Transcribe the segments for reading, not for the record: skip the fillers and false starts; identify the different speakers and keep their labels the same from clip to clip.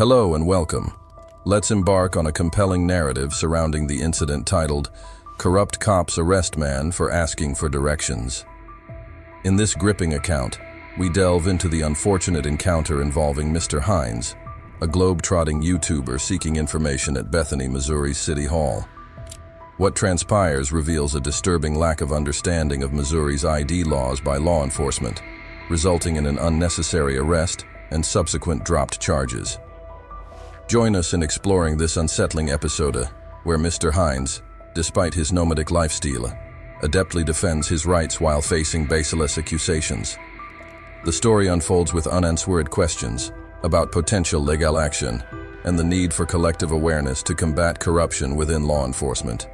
Speaker 1: Hello and welcome. Let's embark on a compelling narrative surrounding the incident titled, "Corrupt Cops Arrest Man for Asking for Directions." In this gripping account, we delve into the unfortunate encounter involving Mr. Hines, a globe-trotting YouTuber seeking information at Bethany, Missouri's City Hall. What transpires reveals a disturbing lack of understanding of Missouri's ID laws by law enforcement, resulting in an unnecessary arrest and subsequent dropped charges. Join us in exploring this unsettling episode where Mr. Hines, despite his nomadic lifestyle, adeptly defends his rights while facing baseless accusations. The story unfolds with unanswered questions about potential legal action and the need for collective awareness to combat corruption within law enforcement.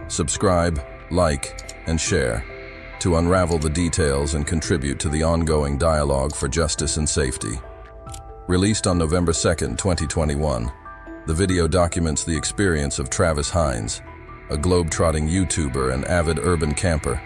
Speaker 1: Subscribe, like, and share to unravel the details and contribute to the ongoing dialogue for justice and safety. Released on November 2nd, 2021, the video documents the experience of Travis Hines, a globe-trotting YouTuber and avid urban camper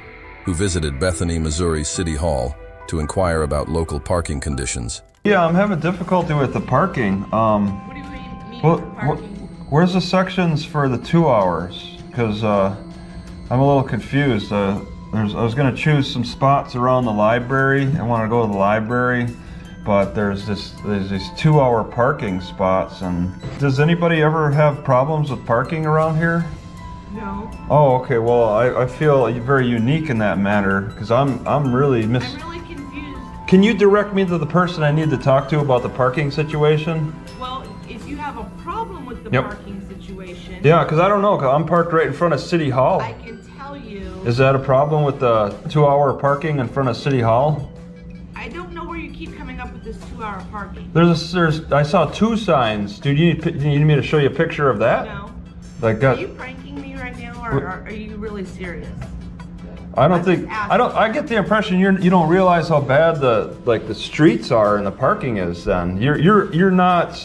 Speaker 1: who visited Bethany, Missouri's City Hall to inquire about local parking conditions.
Speaker 2: Yeah, I'm having difficulty with the parking.
Speaker 3: What do you mean parking?
Speaker 2: Where's the sections for the 2 hours? Because I'm a little confused. I was going to choose some spots around the library. I want to go to the library, but there's these 2 hour parking spots. And does anybody ever have problems with parking around here?
Speaker 3: No.
Speaker 2: Oh, okay. Well, I feel very unique in that matter because I'm really
Speaker 3: I'm really confused.
Speaker 2: Can you direct me to the person I need to talk to about the parking situation?
Speaker 3: Well, if you have a problem with the
Speaker 2: Yep.
Speaker 3: parking situation,
Speaker 2: Yeah, because I don't know. Cause I'm parked right in front of City Hall.
Speaker 3: I can tell you.
Speaker 2: Is that a problem with the 2 hour parking in front of City Hall?
Speaker 3: I don't know where you keep coming up with this 2 hour parking.
Speaker 2: I saw 2 signs. Dude, you need me to show you a picture of that?
Speaker 3: No.
Speaker 2: Like
Speaker 3: Are
Speaker 2: that?
Speaker 3: you pranking me right now, or are you really serious?
Speaker 2: I don't
Speaker 3: I'm
Speaker 2: think.
Speaker 3: just asking.
Speaker 2: I get the impression you don't realize how bad the streets are and the parking is. Then you're not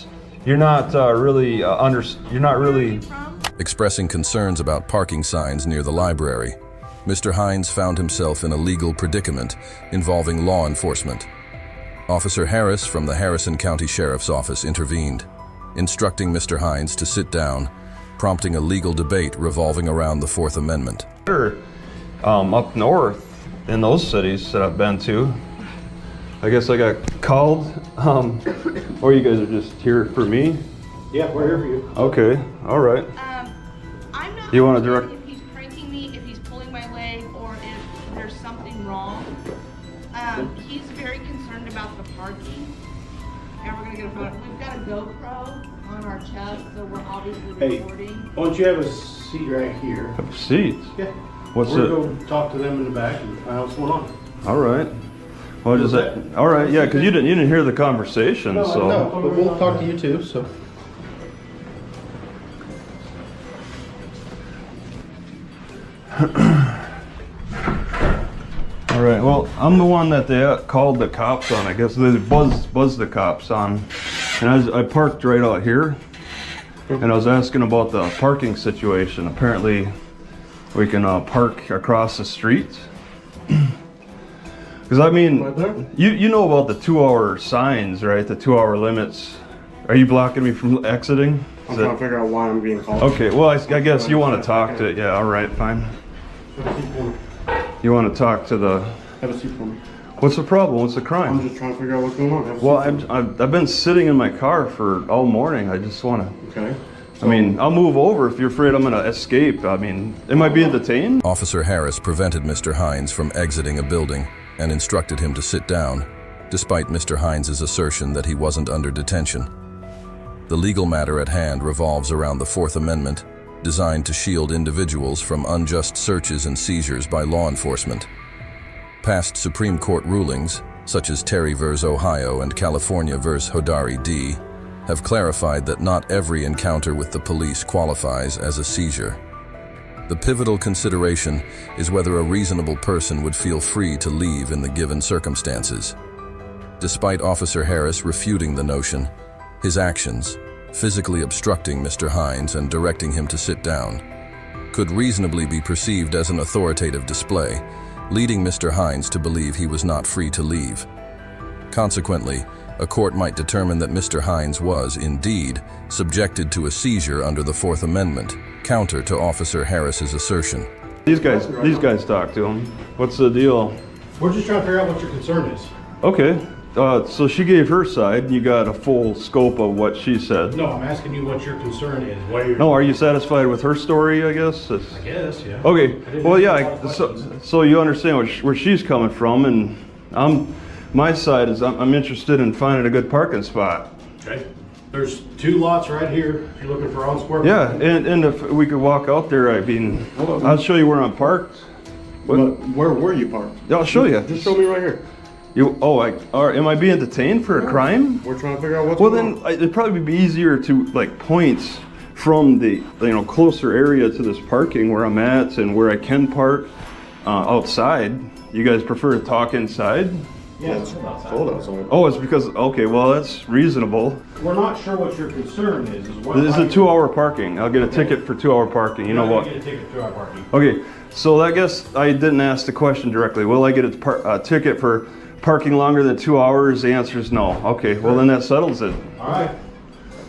Speaker 2: really
Speaker 3: Where are
Speaker 2: really.
Speaker 3: you from?
Speaker 1: Expressing concerns about parking signs near the library, Mr. Hines found himself in a legal predicament involving law enforcement. Officer Harris from the Harrison County Sheriff's Office intervened, instructing Mr. Hines to sit down, prompting a legal debate revolving around the Fourth Amendment.
Speaker 2: Up north in those cities that I've been to, I guess I got called. Or you guys are just here for me?
Speaker 4: Yeah, we're here for you.
Speaker 2: Okay, all right.
Speaker 3: I'm not.
Speaker 2: You wanna
Speaker 3: understanding
Speaker 2: direct-
Speaker 3: If he's pranking me, if he's pulling my leg, or if there's something wrong. He's very concerned about the parking, and we're gonna get a photo. We've got a GoPro on our chest, so we're obviously
Speaker 4: Hey,
Speaker 3: recording.
Speaker 4: why don't you have a seat right here?
Speaker 2: Seats.
Speaker 4: Yeah.
Speaker 2: What's
Speaker 4: We're
Speaker 2: it?
Speaker 4: gonna go talk to them in the back and find out what's going on.
Speaker 2: All right. Well,
Speaker 4: What's
Speaker 2: just all right. Yeah, because you didn't hear the conversation, so.
Speaker 4: No, but we'll talk to you too, so.
Speaker 2: All right. Well, I'm the one that they called the cops on. I guess they buzzed the cops on, and I parked right out here, and I was asking about the parking situation. Apparently, we can park across the street. Because I mean,
Speaker 4: Right there?
Speaker 2: you know about the 2 hour signs, right? The 2 hour limits. Are you blocking me from exiting?
Speaker 4: I'm
Speaker 2: Is
Speaker 4: trying to
Speaker 2: it-
Speaker 4: figure out why I'm being called.
Speaker 2: Okay. Well, I guess you want to talk to. Yeah. All right. Fine.
Speaker 4: Have a seat for me.
Speaker 2: You want to talk to the.
Speaker 4: Have a seat for me.
Speaker 2: What's the problem? What's the
Speaker 4: I'm
Speaker 2: crime?
Speaker 4: just trying to figure out what's going on. Have a
Speaker 2: Well,
Speaker 4: seat for me.
Speaker 2: I've been sitting in my car for all morning. I just want to.
Speaker 4: Okay.
Speaker 2: I mean, I'll move over if you're afraid I'm going to escape. I mean, am I being detained?
Speaker 1: Officer Harris prevented Mr. Hines from exiting a building and instructed him to sit down, despite Mr. Hines' assertion that he wasn't under detention. The legal matter at hand revolves around the Fourth Amendment, designed to shield individuals from unjust searches and seizures by law enforcement. Past Supreme Court rulings, such as Terry v. Ohio and California v. Hodari D., have clarified that not every encounter with the police qualifies as a seizure. The pivotal consideration is whether a reasonable person would feel free to leave in the given circumstances. Despite Officer Harris refuting the notion, his actions, physically obstructing Mr. Hines and directing him to sit down, could reasonably be perceived as an authoritative display, leading Mr. Hines to believe he was not free to leave. Consequently, a court might determine that Mr. Hines was, indeed, subjected to a seizure under the Fourth Amendment, counter to Officer Harris's assertion.
Speaker 2: These guys talk to him. What's the deal?
Speaker 5: We're just trying to figure out what your concern is.
Speaker 2: Okay, so she gave her side, and you got a full scope of what she said.
Speaker 5: No, I'm asking you what your concern is. What are your...
Speaker 2: No, are you satisfied with her story, I guess?
Speaker 5: I guess, yeah.
Speaker 2: Okay, well, yeah, so you understand where she's coming from, and my side is I'm interested in finding a good parking spot.
Speaker 5: Okay. There's 2 lots right here. You're looking for on square.
Speaker 2: Yeah, and if we could walk out there, I mean, I'll show you where I'm parked.
Speaker 4: But where were you parked?
Speaker 2: Yeah, I'll show you.
Speaker 4: Just show me right here.
Speaker 2: Am I being detained for a crime?
Speaker 4: We're trying to figure out what's
Speaker 2: Well,
Speaker 4: going
Speaker 2: then
Speaker 4: on.
Speaker 2: it'd probably be easier to point from the closer area to this parking where I'm at and where I can park outside. You guys prefer to talk inside?
Speaker 5: Yeah, it's outside.
Speaker 4: Hold outside.
Speaker 2: Oh, it's because, okay, well, that's reasonable.
Speaker 5: We're not sure what your concern is.
Speaker 2: This is a 2-hour parking. I'll get a ticket for 2-hour parking. You know what?
Speaker 5: Get a ticket for 2-hour parking.
Speaker 2: Okay, so I guess I didn't ask the question directly. Will I get a ticket for parking longer than 2 hours? The answer is no. Okay, well then that settles it.
Speaker 5: All right.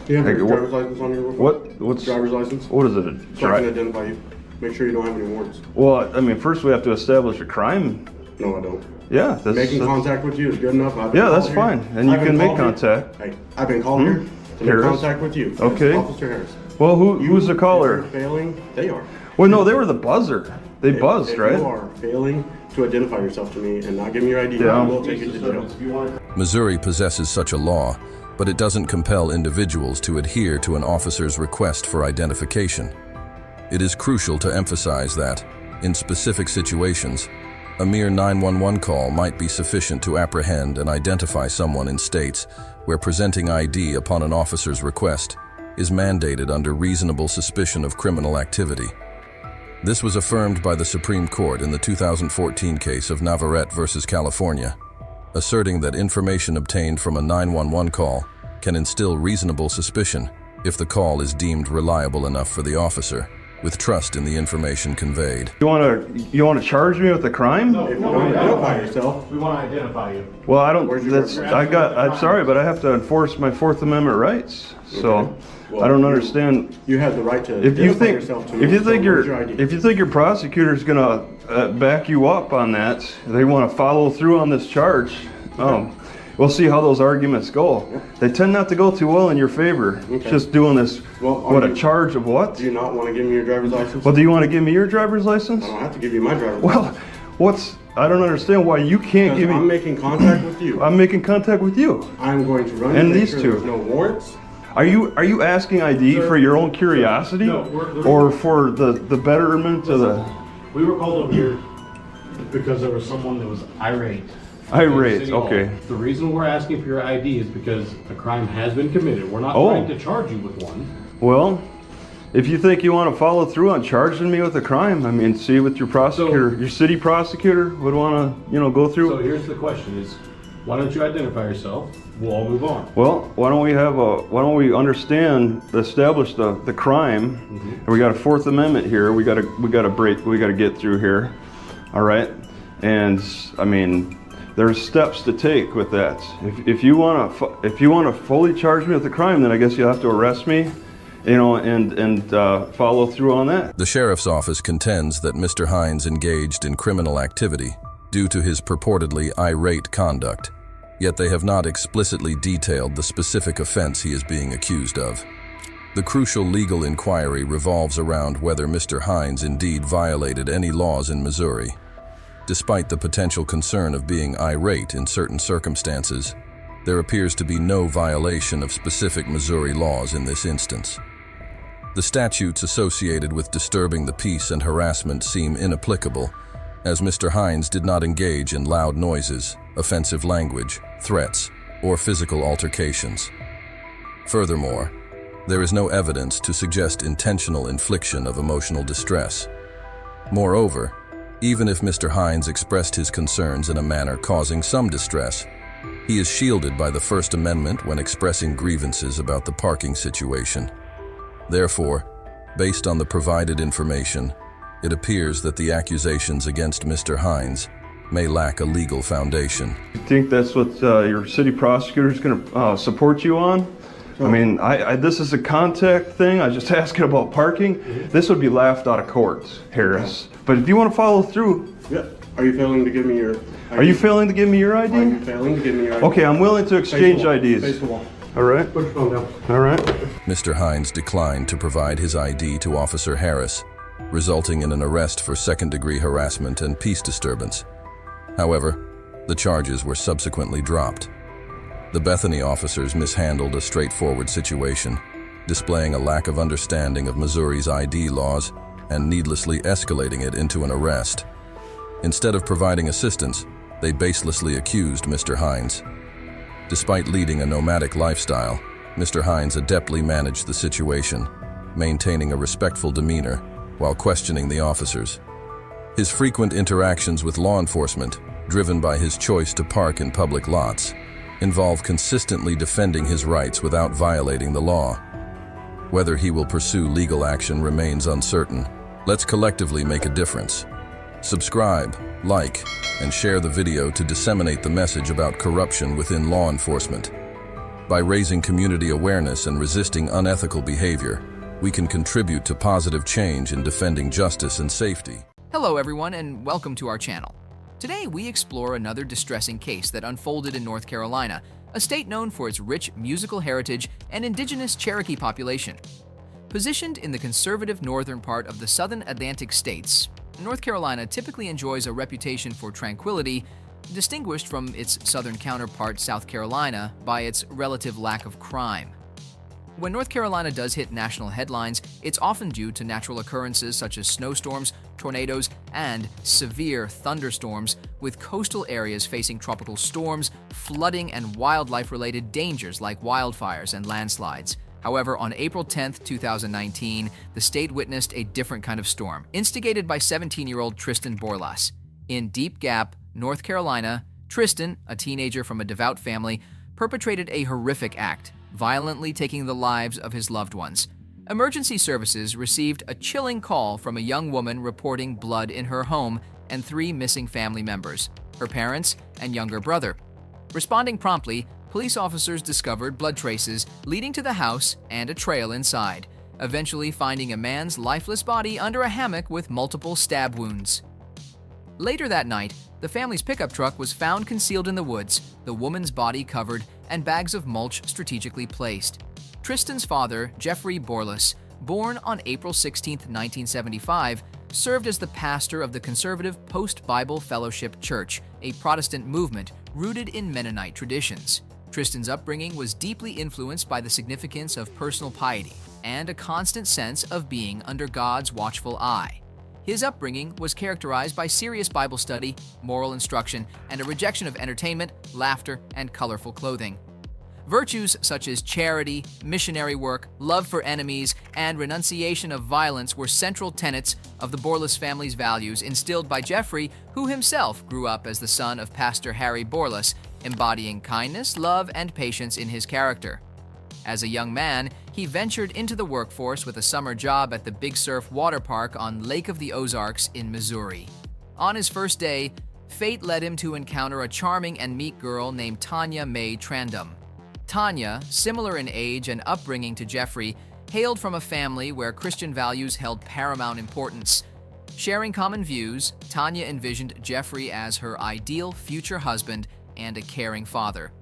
Speaker 4: Do you have your
Speaker 2: What-
Speaker 4: driver's license on your
Speaker 2: What's
Speaker 4: driver's license?
Speaker 2: what is it?
Speaker 4: So I can identify you. Make sure you don't have any warrants.
Speaker 2: Well, I mean, first we have to establish a crime.
Speaker 4: No, I don't.
Speaker 2: Yeah,
Speaker 4: Making contact with you is good enough. I've been
Speaker 2: Yeah, that's
Speaker 4: called
Speaker 2: fine.
Speaker 4: here.
Speaker 2: And you
Speaker 4: I've
Speaker 2: can
Speaker 4: been
Speaker 2: make
Speaker 4: called here.
Speaker 2: contact.
Speaker 4: Hey, I've been called here to make
Speaker 2: Harris?
Speaker 4: contact with you.
Speaker 2: Okay.
Speaker 4: Officer Harris.
Speaker 2: Well, who's the caller?
Speaker 4: If you're failing, they are.
Speaker 2: Well, no, they were the buzzer. They buzzed,
Speaker 4: If
Speaker 2: right?
Speaker 4: you are failing to identify yourself to me and not give me your ID,
Speaker 2: Yeah.
Speaker 4: I will take you to jail.
Speaker 5: If you want to...
Speaker 1: Missouri possesses such a law, but it doesn't compel individuals to adhere to an officer's request for identification. It is crucial to emphasize that, in specific situations, a mere 911 call might be sufficient to apprehend and identify someone in states where presenting ID upon an officer's request is mandated under reasonable suspicion of criminal activity. This was affirmed by the Supreme Court in the 2014 case of Navarrete versus California, asserting that information obtained from a 911 call can instill reasonable suspicion if the call is deemed reliable enough for the officer, with trust in the information conveyed.
Speaker 2: You want to charge me with a crime?
Speaker 5: No,
Speaker 4: If you don't identify yourself,
Speaker 5: we want to identify you.
Speaker 2: Well, I don't.
Speaker 4: Where's your
Speaker 2: I'm sorry, but I have to enforce my Fourth Amendment rights. So
Speaker 4: Okay. Well,
Speaker 2: I don't understand.
Speaker 4: you have the right to
Speaker 2: If you
Speaker 4: identify
Speaker 2: think
Speaker 4: yourself to me.
Speaker 2: if you
Speaker 4: so
Speaker 2: think
Speaker 4: where's your ID?
Speaker 2: if you think your prosecutor's gonna back you up on that, they want to follow through on this charge. We'll see how those arguments go. They tend not to go too well in your favor.
Speaker 4: Okay.
Speaker 2: Just doing this.
Speaker 4: Well,
Speaker 2: What, a charge of what?
Speaker 4: Do you not want to give me your driver's license?
Speaker 2: Well, do you want to give me your driver's license?
Speaker 4: I don't have to give you my driver's
Speaker 2: Well,
Speaker 4: license.
Speaker 2: I don't understand why you can't give
Speaker 4: Because I'm
Speaker 2: me.
Speaker 4: making contact with you.
Speaker 2: I'm making contact with you.
Speaker 4: I'm going to run
Speaker 2: And
Speaker 4: to make
Speaker 2: these
Speaker 4: sure
Speaker 2: two.
Speaker 4: there's no warrants.
Speaker 2: Are you asking ID
Speaker 5: Sir,
Speaker 2: for your own curiosity,
Speaker 5: no, we're-
Speaker 2: or for the betterment of the
Speaker 5: We were called over here because there was someone that was irate.
Speaker 2: irate?
Speaker 5: City Hall.
Speaker 2: Okay.
Speaker 5: The reason we're asking for your ID is because a crime has been committed. We're not
Speaker 2: Oh.
Speaker 5: trying to charge you with one.
Speaker 2: Well, if you think you want to follow through on charging me with a crime, I mean, see what your prosecutor, your city prosecutor would want to, go through.
Speaker 5: So here's the question: is why don't you identify yourself? We'll all move on.
Speaker 2: Well, why don't we establish the crime? And we got a Fourth Amendment here. We got to get through here. All right. And I mean, there's steps to take with that. If you want to fully charge me with the crime, then I guess you have to arrest me, and follow through on that.
Speaker 1: The sheriff's office contends that Mr. Hines engaged in criminal activity due to his purportedly irate conduct, yet they have not explicitly detailed the specific offense he is being accused of. The crucial legal inquiry revolves around whether Mr. Hines indeed violated any laws in Missouri. Despite the potential concern of being irate in certain circumstances, there appears to be no violation of specific Missouri laws in this instance. The statutes associated with disturbing the peace and harassment seem inapplicable, as Mr. Hines did not engage in loud noises, offensive language, threats, or physical altercations. Furthermore, there is no evidence to suggest intentional infliction of emotional distress. Moreover, even if Mr. Hines expressed his concerns in a manner causing some distress, he is shielded by the First Amendment when expressing grievances about the parking situation. Therefore, based on the provided information, it appears that the accusations against Mr. Hines may lack a legal foundation.
Speaker 2: You think that's what your city prosecutor is going to support you on? I mean, this is a contact thing. I was just asking about parking. This would be laughed out of court, Harris. But if you want to follow through.
Speaker 4: Yeah. Are you failing to give me your ID?
Speaker 2: Are you failing to give me your ID?
Speaker 4: Are you failing to give me your ID?
Speaker 2: Okay, I'm willing to exchange IDs.
Speaker 4: Face the wall.
Speaker 2: All right.
Speaker 4: Put your phone down.
Speaker 2: All right.
Speaker 1: Mr. Hines declined to provide his ID to Officer Harris, resulting in an arrest for second-degree harassment and peace disturbance. However, the charges were subsequently dropped. The Bethany officers mishandled a straightforward situation, displaying a lack of understanding of Missouri's ID laws and needlessly escalating it into an arrest. Instead of providing assistance, they baselessly accused Mr. Hines. Despite leading a nomadic lifestyle, Mr. Hines adeptly managed the situation, maintaining a respectful demeanor while questioning the officers. His frequent interactions with law enforcement, driven by his choice to park in public lots, involve consistently defending his rights without violating the law. Whether he will pursue legal action remains uncertain. Let's collectively make a difference. Subscribe, like, and share the video to disseminate the message about corruption within law enforcement. By raising community awareness and resisting unethical behavior, we can contribute to positive change in defending justice and safety.
Speaker 6: Hello everyone and welcome to our channel. Today we explore another distressing case that unfolded in North Carolina, a state known for its rich musical heritage and indigenous Cherokee population. Positioned in the conservative northern part of the southern Atlantic states, North Carolina typically enjoys a reputation for tranquility, distinguished from its southern counterpart South Carolina by its relative lack of crime. When North Carolina does hit national headlines, it's often due to natural occurrences such as snowstorms, tornadoes, and severe thunderstorms, with coastal areas facing tropical storms, flooding, and wildlife-related dangers like wildfires and landslides. However, on April 10, 2019, the state witnessed a different kind of storm, instigated by 17-year-old Tristan Boras. In Deep Gap, North Carolina, Tristan, a teenager from a devout family, perpetrated a horrific act, violently taking the lives of his loved ones. Emergency services received a chilling call from a young woman reporting blood in her home and 3 missing family members, her parents and younger brother. Responding promptly, police officers discovered blood traces leading to the house and a trail inside, eventually finding a man's lifeless body under a hammock with multiple stab wounds. Later that night, the family's pickup truck was found concealed in the woods, the woman's body covered, and bags of mulch strategically placed. Tristan's father, Jeffrey Boras, born on April 16, 1975, served as the pastor of the conservative Post-Bible Fellowship Church, a Protestant movement rooted in Mennonite traditions. Tristan's upbringing was deeply influenced by the significance of personal piety and a constant sense of being under God's watchful eye. His upbringing was characterized by serious Bible study, moral instruction, and a rejection of entertainment, laughter, and colorful clothing. Virtues such as charity, missionary work, love for enemies, and renunciation of violence were central tenets of the Boras family's values instilled by Jeffrey, who himself grew up as the son of Pastor Harry Boras, embodying kindness, love, and patience in his character. As a young man, he ventured into the workforce with a summer job at the Big Surf Water Park on Lake of the Ozarks in Missouri. On his first day, fate led him to encounter a charming and meek girl named Tanya Mae Trandum. Tanya, similar in age and upbringing to Jeffrey, hailed from a family where Christian values held paramount importance. Sharing common views, Tanya envisioned Jeffrey as her ideal future husband and a caring father.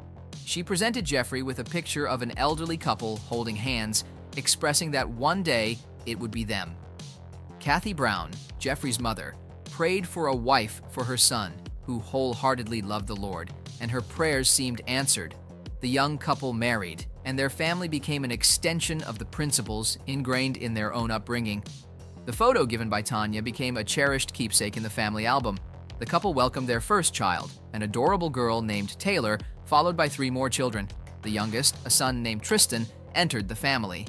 Speaker 6: She presented Jeffrey with a picture of an elderly couple holding hands, expressing that one day it would be them. Kathy Brown, Jeffrey's mother, prayed for a wife for her son, who wholeheartedly loved the Lord, and her prayers seemed answered. The young couple married, and their family became an extension of the principles ingrained in their own upbringing. The photo given by Tanya became a cherished keepsake in the family album. The couple welcomed their first child, an adorable girl named Taylor, followed by 3 more children. The youngest, a son named Tristan, entered the family.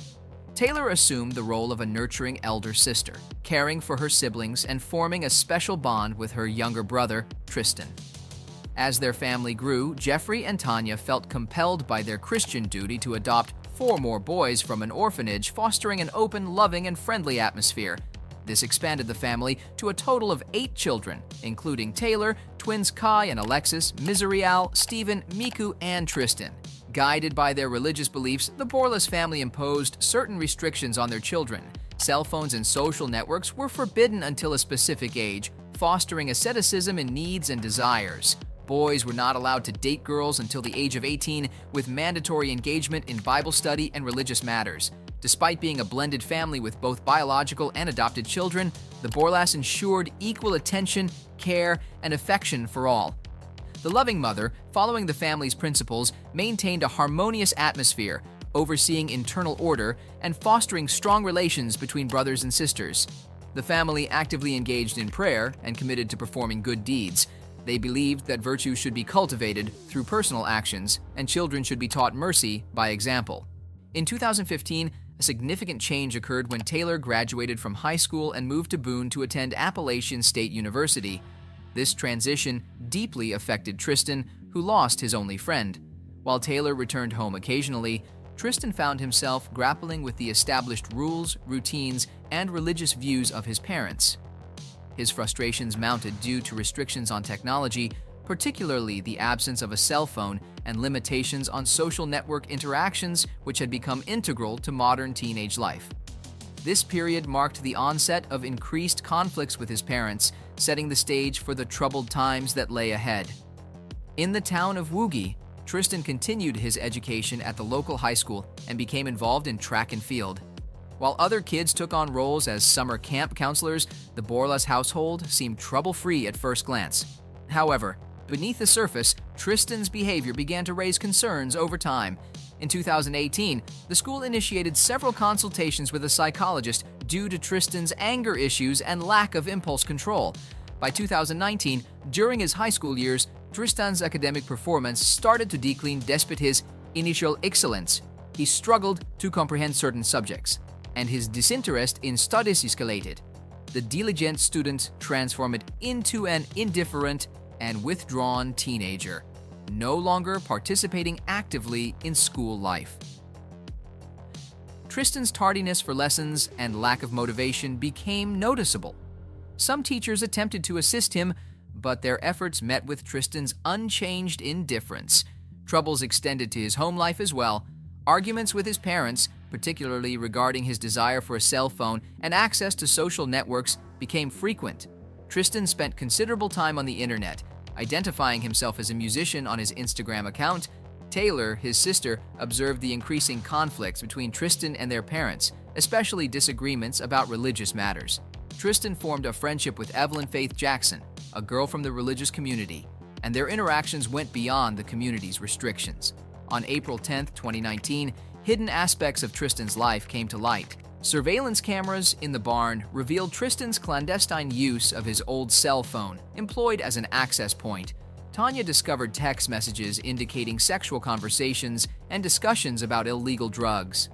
Speaker 6: Taylor assumed the role of a nurturing elder sister, caring for her siblings and forming a special bond with her younger brother, Tristan. As their family grew, Jeffrey and Tanya felt compelled by their Christian duty to adopt 4 more boys from an orphanage, fostering an open, loving, and friendly atmosphere. This expanded the family to a total of 8 children, including Taylor, twins Kai and Alexis, Mizrael, Stephen, Miku, and Tristan. Guided by their religious beliefs, the Boras family imposed certain restrictions on their children. Cell phones and social networks were forbidden until a specific age, fostering asceticism in needs and desires. Boys were not allowed to date girls until the age of 18, with mandatory engagement in Bible study and religious matters. Despite being a blended family with both biological and adopted children, the Boras ensured equal attention, care, and affection for all. The loving mother, following the family's principles, maintained a harmonious atmosphere, overseeing internal order and fostering strong relations between brothers and sisters. The family actively engaged in prayer and committed to performing good deeds. They believed that virtue should be cultivated through personal actions, and children should be taught mercy by example. In 2015, a significant change occurred when Taylor graduated from high school and moved to Boone to attend Appalachian State University. This transition deeply affected Tristan, who lost his only friend. While Taylor returned home occasionally, Tristan found himself grappling with the established rules, routines, and religious views of his parents. His frustrations mounted due to restrictions on technology, particularly the absence of a cell phone and limitations on social network interactions, which had become integral to modern teenage life. This period marked the onset of increased conflicts with his parents, setting the stage for the troubled times that lay ahead. In the town of Woogie, Tristan continued his education at the local high school and became involved in track and field. While other kids took on roles as summer camp counselors, the Boras household seemed trouble-free at first glance. However, beneath the surface, Tristan's behavior began to raise concerns over time. In 2018, the school initiated several consultations with a psychologist due to Tristan's anger issues and lack of impulse control. By 2019, during his high school years, Tristan's academic performance started to decline despite his initial excellence. He struggled to comprehend certain subjects, and his disinterest in studies escalated. The diligent student transformed into an indifferent and withdrawn teenager, no longer participating actively in school life. Tristan's tardiness for lessons and lack of motivation became noticeable. Some teachers attempted to assist him, but their efforts met with Tristan's unchanged indifference. Troubles extended to his home life as well. Arguments with his parents, particularly regarding his desire for a cell phone and access to social networks, became frequent. Tristan spent considerable time on the internet, identifying himself as a musician on his Instagram account. Taylor, his sister, observed the increasing conflicts between Tristan and their parents, especially disagreements about religious matters. Tristan formed a friendship with Evelyn Faith Jackson, a girl from the religious community, and their interactions went beyond the community's restrictions. On April 10, 2019, hidden aspects of Tristan's life came to light. Surveillance cameras in the barn revealed Tristan's clandestine use of his old cell phone, employed as an access point. Tanya discovered text messages indicating sexual conversations and discussions about illegal drugs.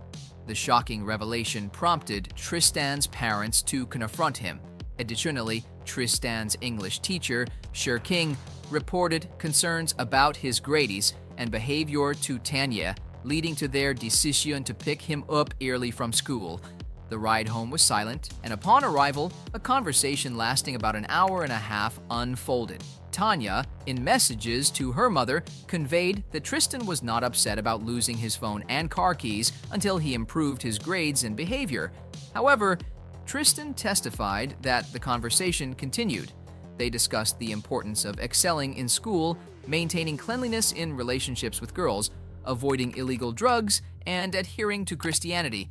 Speaker 6: The shocking revelation prompted Tristan's parents to confront him. Additionally, Tristan's English teacher, Sher King, reported concerns about his grades and behavior to Tanya, leading to their decision to pick him up early from school. The ride home was silent, and upon arrival, a conversation lasting about an hour and a half unfolded. Tanya, in messages to her mother, conveyed that Tristan was not upset about losing his phone and car keys until he improved his grades and behavior. However, Tristan testified that the conversation continued. They discussed the importance of excelling in school, maintaining cleanliness in relationships with girls, avoiding illegal drugs, and adhering to Christianity.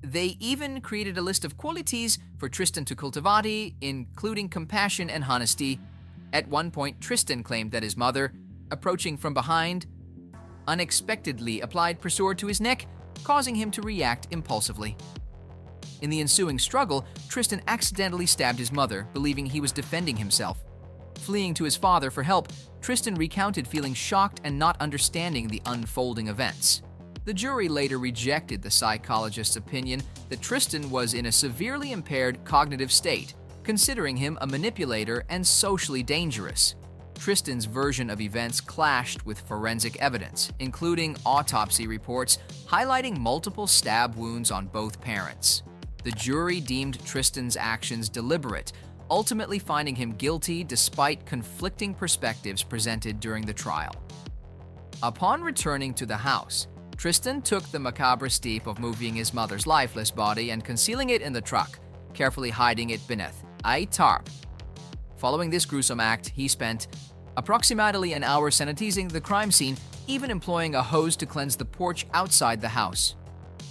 Speaker 6: They even created a list of qualities for Tristan to cultivate, including compassion and honesty. At one point, Tristan claimed that his mother, approaching from behind, unexpectedly applied pressure to his neck, causing him to react impulsively. In the ensuing struggle, Tristan accidentally stabbed his mother, believing he was defending himself. Fleeing to his father for help, Tristan recounted feeling shocked and not understanding the unfolding events. The jury later rejected the psychologist's opinion that Tristan was in a severely impaired cognitive state, considering him a manipulator and socially dangerous. Tristan's version of events clashed with forensic evidence, including autopsy reports highlighting multiple stab wounds on both parents. The jury deemed Tristan's actions deliberate, ultimately finding him guilty despite conflicting perspectives presented during the trial. Upon returning to the house, Tristan took the macabre step of moving his mother's lifeless body and concealing it in the truck, carefully hiding it beneath a tarp. Following this gruesome act, he spent approximately an hour sanitizing the crime scene, even employing a hose to cleanse the porch outside the house.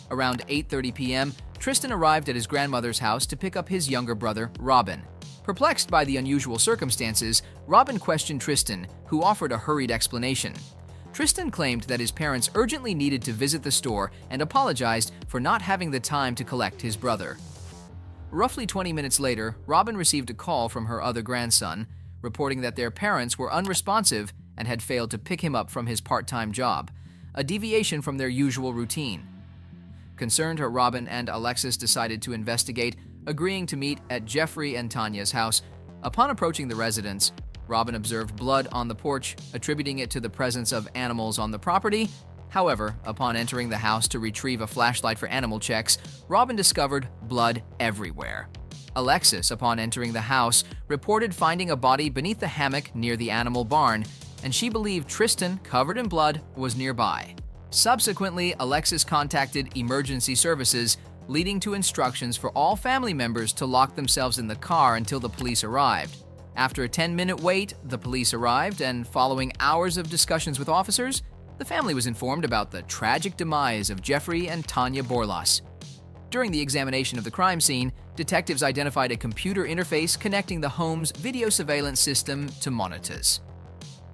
Speaker 6: Around 8:30 p.m., Tristan arrived at his grandmother's house to pick up his younger brother, Robin. Perplexed by the unusual circumstances, Robin questioned Tristan, who offered a hurried explanation. Tristan claimed that his parents urgently needed to visit the store and apologized for not having the time to collect his brother. Roughly 20 minutes later, Robin received a call from her other grandson, reporting that their parents were unresponsive and had failed to pick him up from his part-time job, a deviation from their usual routine. Concerned, Robin and Alexis decided to investigate, agreeing to meet at Jeffrey and Tanya's house. Upon approaching the residence, Robin observed blood on the porch, attributing it to the presence of animals on the property. However, upon entering the house to retrieve a flashlight for animal checks, Robin discovered blood everywhere. Alexis, upon entering the house, reported finding a body beneath the hammock near the animal barn, and she believed Tristan, covered in blood, was nearby. Subsequently, Alexis contacted emergency services, leading to instructions for all family members to lock themselves in the car until the police arrived. After a 10-minute wait, the police arrived, and following hours of discussions with officers, the family was informed about the tragic demise of Jeffrey and Tanya Boras. During the examination of the crime scene, detectives identified a computer interface connecting the home's video surveillance system to monitors.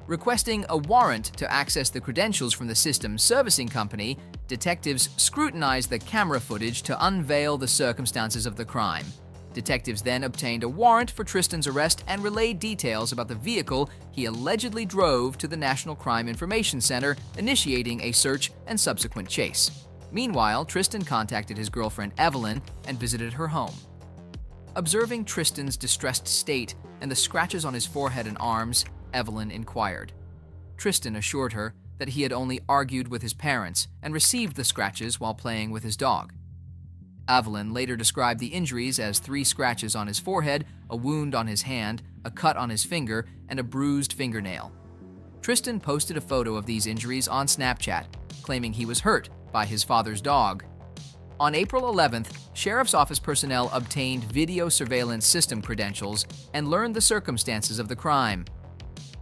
Speaker 6: Requesting a warrant to access the credentials from the system's servicing company, detectives scrutinized the camera footage to unveil the circumstances of the crime. Detectives then obtained a warrant for Tristan's arrest and relayed details about the vehicle he allegedly drove to the National Crime Information Center, initiating a search and subsequent chase. Meanwhile, Tristan contacted his girlfriend Evelyn and visited her home. Observing Tristan's distressed state and the scratches on his forehead and arms, Evelyn inquired. Tristan assured her that he had only argued with his parents and received the scratches while playing with his dog. Evelyn later described the injuries as 3 scratches on his forehead, a wound on his hand, a cut on his finger, and a bruised fingernail. Tristan posted a photo of these injuries on Snapchat, claiming he was hurt by his father's dog. On April 11th, Sheriff's Office personnel obtained video surveillance system credentials and learned the circumstances of the crime.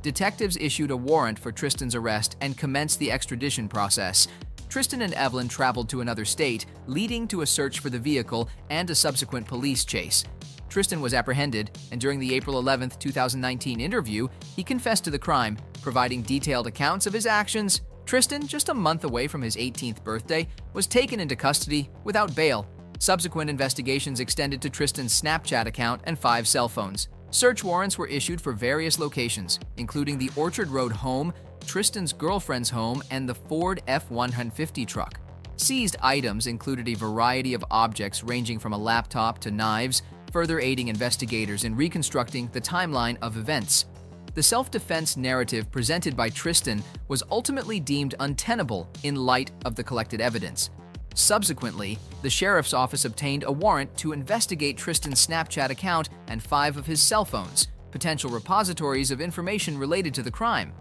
Speaker 6: Detectives issued a warrant for Tristan's arrest and commenced the extradition process. Tristan and Evelyn traveled to another state, leading to a search for the vehicle and a subsequent police chase. Tristan was apprehended, and during the April 11, 2019 interview, he confessed to the crime, providing detailed accounts of his actions. Tristan, just a month away from his 18th birthday, was taken into custody without bail. Subsequent investigations extended to Tristan's Snapchat account and 5 cell phones. Search warrants were issued for various locations, including the Orchard Road home, Tristan's girlfriend's home, and the Ford F-150 truck. Seized items included a variety of objects ranging from a laptop to knives, further aiding investigators in reconstructing the timeline of events. The self-defense narrative presented by Tristan was ultimately deemed untenable in light of the collected evidence. Subsequently, the sheriff's office obtained a warrant to investigate Tristan's Snapchat account and 5 of his cell phones, potential repositories of information related to the crime.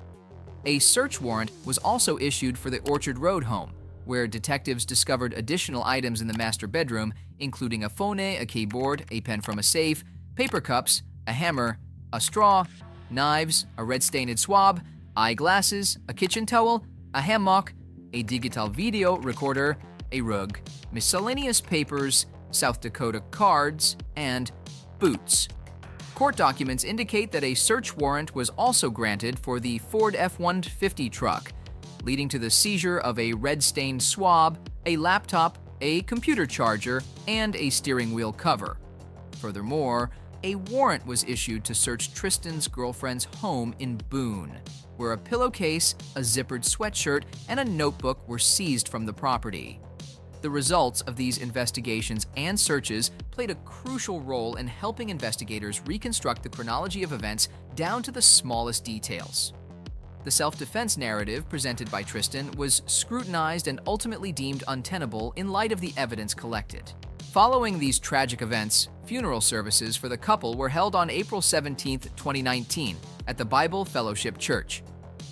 Speaker 6: A search warrant was also issued for the Orchard Road home, where detectives discovered additional items in the master bedroom, including a phone, a keyboard, a pen from a safe, paper cups, a hammer, a straw, knives, a red-stained swab, eyeglasses, a kitchen towel, a hammock, a digital video recorder, a rug, miscellaneous papers, South Dakota cards, and boots. Court documents indicate that a search warrant was also granted for the Ford F-150 truck, leading to the seizure of a red-stained swab, a laptop, a computer charger, and a steering wheel cover. Furthermore, a warrant was issued to search Tristan's girlfriend's home in Boone, where a pillowcase, a zippered sweatshirt, and a notebook were seized from the property. The results of these investigations and searches played a crucial role in helping investigators reconstruct the chronology of events down to the smallest details. The self-defense narrative presented by Tristan was scrutinized and ultimately deemed untenable in light of the evidence collected. Following these tragic events, funeral services for the couple were held on April 17, 2019, at the Bible Fellowship Church.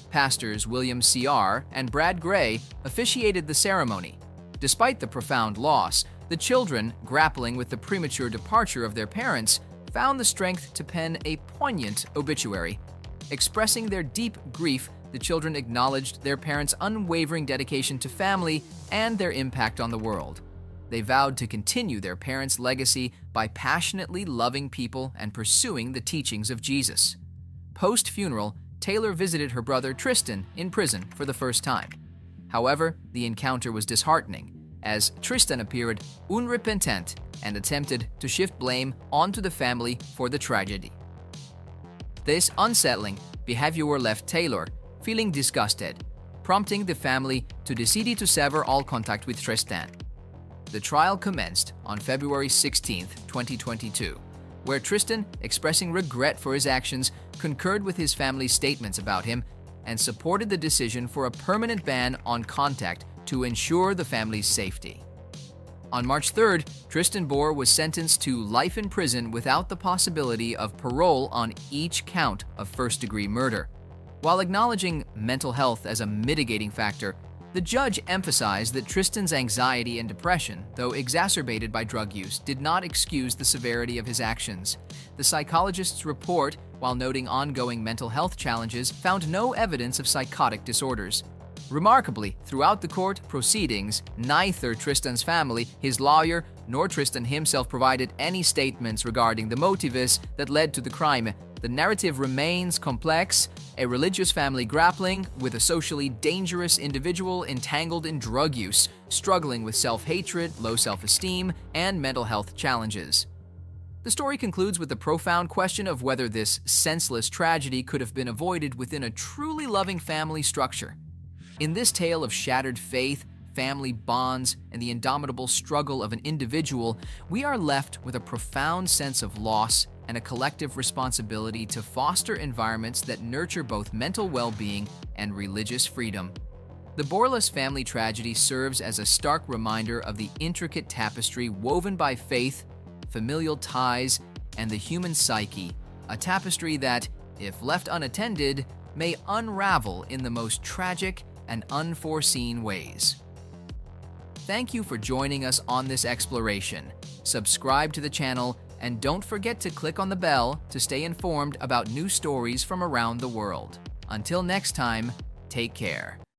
Speaker 6: Pastors William C.R. and Brad Gray officiated the ceremony. Despite the profound loss, the children, grappling with the premature departure of their parents, found the strength to pen a poignant obituary. Expressing their deep grief, the children acknowledged their parents' unwavering dedication to family and their impact on the world. They vowed to continue their parents' legacy by passionately loving people and pursuing the teachings of Jesus. Post-funeral, Taylor visited her brother Tristan in prison for the first time. However, the encounter was disheartening, as Tristan appeared unrepentant and attempted to shift blame onto the family for the tragedy. This unsettling behavior left Taylor feeling disgusted, prompting the family to decide to sever all contact with Tristan. The trial commenced on February 16, 2022, where Tristan, expressing regret for his actions, concurred with his family's statements about him and supported the decision for a permanent ban on contact to ensure the family's safety. On March 3rd, Tristan Bohr was sentenced to life in prison without the possibility of parole on each count of first-degree murder. While acknowledging mental health as a mitigating factor, the judge emphasized that Tristan's anxiety and depression, though exacerbated by drug use, did not excuse the severity of his actions. The psychologist's report, while noting ongoing mental health challenges, found no evidence of psychotic disorders. Remarkably, throughout the court proceedings, neither Tristan's family, his lawyer, nor Tristan himself provided any statements regarding the motives that led to the crime. The narrative remains complex, a religious family grappling with a socially dangerous individual entangled in drug use, struggling with self-hatred, low self-esteem, and mental health challenges. The story concludes with the profound question of whether this senseless tragedy could have been avoided within a truly loving family structure. In this tale of shattered faith, family bonds, and the indomitable struggle of an individual, we are left with a profound sense of loss and a collective responsibility to foster environments that nurture both mental well-being and religious freedom. The Boras family tragedy serves as a stark reminder of the intricate tapestry woven by faith, familial ties, and the human psyche, a tapestry that, if left unattended, may unravel in the most tragic and unforeseen ways. Thank you for joining us on this exploration. Subscribe to the channel and don't forget to click on the bell to stay informed about new stories from around the world. Until next time, take care.